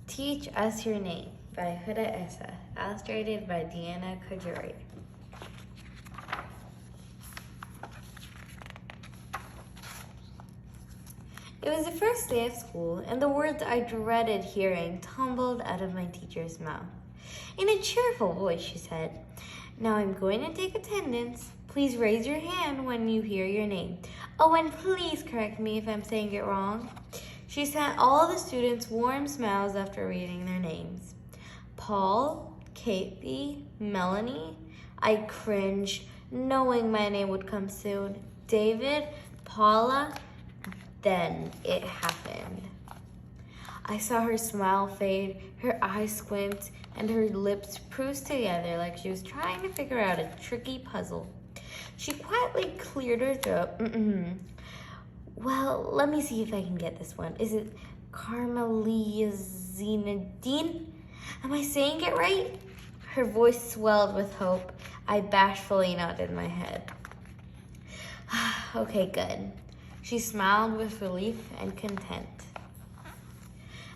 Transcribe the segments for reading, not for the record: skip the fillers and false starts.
Teach Us Your Name by Huda Essa, illustrated by Deanna Kajuri. It was the first day of school, and the words I dreaded hearing tumbled out of my teacher's mouth. In a cheerful voice, she said, "Now I'm going to take attendance. Please raise your hand when you hear your name. Oh, and please correct me if I'm saying it wrong." She sent all the students warm smiles after reading their names. Paul, Kathy, Melanie. I cringed, knowing my name would come soon. David, Paula. Then it happened. I saw her smile fade, her eyes squint, and her lips pursed together like she was trying to figure out a tricky puzzle. She quietly cleared her throat. Well, let me see if I can get this one. Is it Carmelizine? Am I saying it right? Her voice swelled with hope. I bashfully nodded my head. Okay, good. She smiled with relief and content.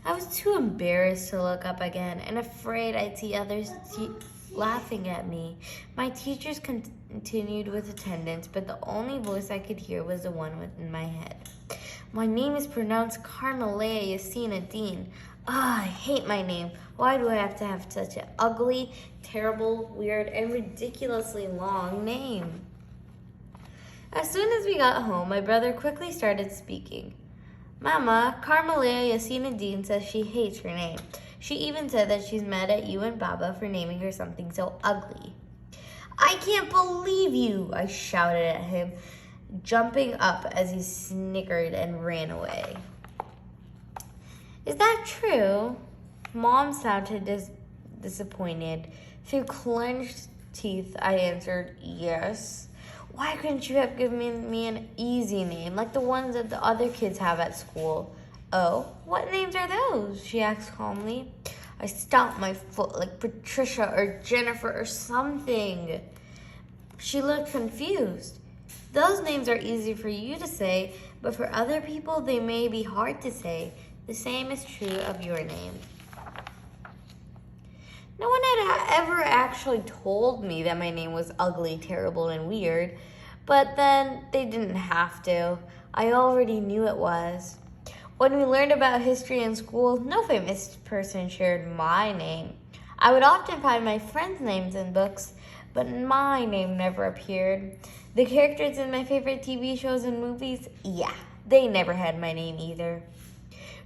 I was too embarrassed to look up again and afraid I'd see others laughing at me. My teachers continued with attendance, but the only voice I could hear was the one in my head. My name is pronounced Carmelea Yasina Dean. I hate my name. Why do I have to have such an ugly, terrible, weird, and ridiculously long name? As soon as we got home, my brother quickly started speaking. Mama, Carmelea Yasina Dean says she hates her name. She even said that she's mad at you and Baba for naming her something so ugly. I can't believe you, I shouted at him, jumping up as he snickered and ran away. Is that true? Mom sounded disappointed. Through clenched teeth, I answered, yes. Why couldn't you have given me an easy name, like the ones that the other kids have at school? Oh, what names are those? She asked calmly. I stomped my foot like Patricia or Jennifer or something. She looked confused. Those names are easy for you to say, but for other people, they may be hard to say. The same is true of your name. No one had ever actually told me that my name was ugly, terrible, and weird, but then they didn't have to. I already knew it was. When we learned about history in school, no famous person shared my name. I would often find my friends' names in books, but my name never appeared. The characters in my favorite TV shows and movies, they never had my name either.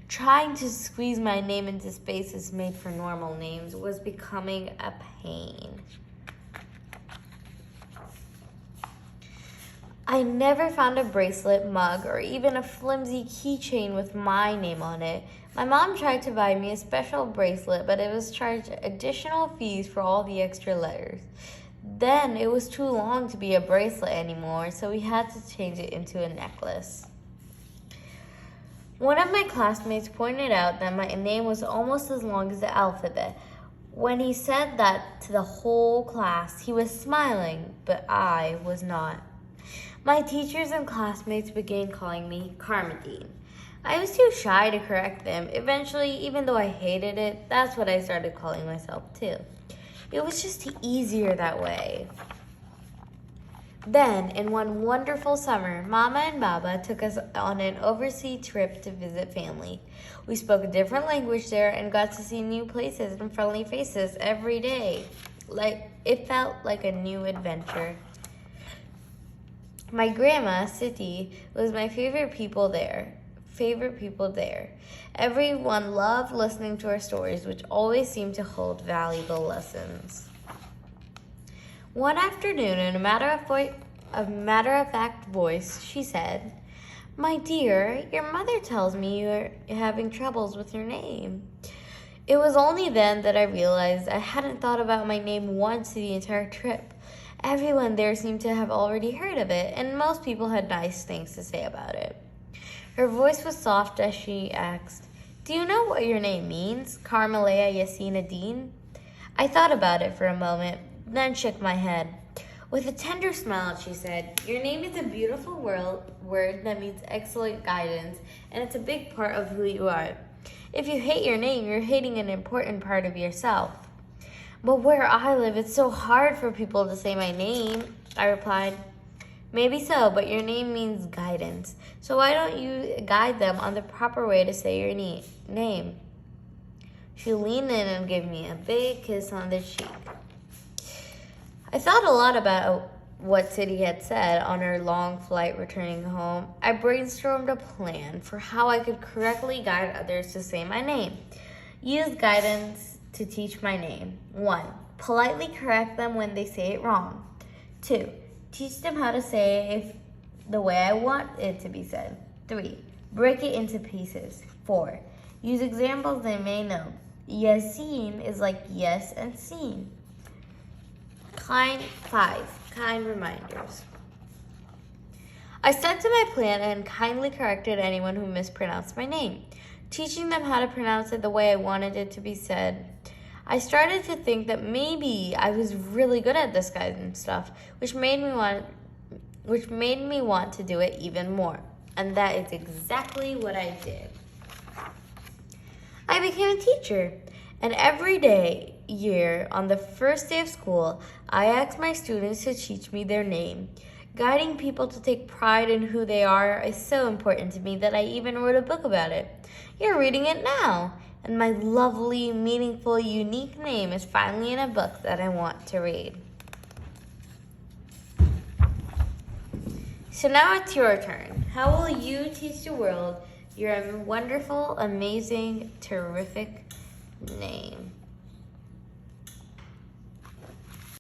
Trying to squeeze my name into spaces made for normal names was becoming a pain. I never found a bracelet, mug, or even a flimsy keychain with my name on it. My mom tried to buy me a special bracelet, but it was charged additional fees for all the extra letters. Then it was too long to be a bracelet anymore, so we had to change it into a necklace. One of my classmates pointed out that my name was almost as long as the alphabet. When he said that to the whole class, he was smiling, but I was not. My teachers and classmates began calling me Carmadine. I was too shy to correct them. Eventually, even though I hated it, that's what I started calling myself too. It was just easier that way. Then, in one wonderful summer, Mama and Baba took us on an overseas trip to visit family. We spoke a different language there and got to see new places and friendly faces every day. It felt like a new adventure. My grandma, Siti, was my favorite people there. Everyone loved listening to our stories, which always seemed to hold valuable lessons. One afternoon, in a matter-of-fact voice, she said, "My dear, your mother tells me you're having troubles with your name." It was only then that I realized I hadn't thought about my name once the entire trip. Everyone there seemed to have already heard of it, and most people had nice things to say about it. Her voice was soft as she asked, "Do you know what your name means, Carmelea Yasina Dean?" I thought about it for a moment, then shook my head. With a tender smile, she said, "Your name is a beautiful word that means excellent guidance, and it's a big part of who you are. If you hate your name, you're hating an important part of yourself. But where I live, it's so hard for people to say my name, I replied. Maybe so, but your name means guidance. So why don't you guide them on the proper way to say your name? She leaned in and gave me a big kiss on the cheek. I thought a lot about what Sadie had said on her long flight returning home. I brainstormed a plan for how I could correctly guide others to say my name. Use guidance to teach my name. 1. Politely correct them when they say it wrong. 2. Teach them how to say it the way I want it to be said. 3. Break it into pieces. 4. Use examples they may know. Yasin is like yes and seen. 5. Kind reminders. I stuck to my plan and kindly corrected anyone who mispronounced my name, teaching them how to pronounce it the way I wanted it to be said. I started to think that maybe I was really good at this kind of stuff, which made me want to do it even more. And that is exactly what I did. I became a teacher, and every year on the first day of school, I asked my students to teach me their name. Guiding people to take pride in who they are is so important to me that I even wrote a book about it. You're reading it now. And my lovely, meaningful, unique name is finally in a book that I want to read. So now it's your turn. How will you teach the world your wonderful, amazing, terrific name?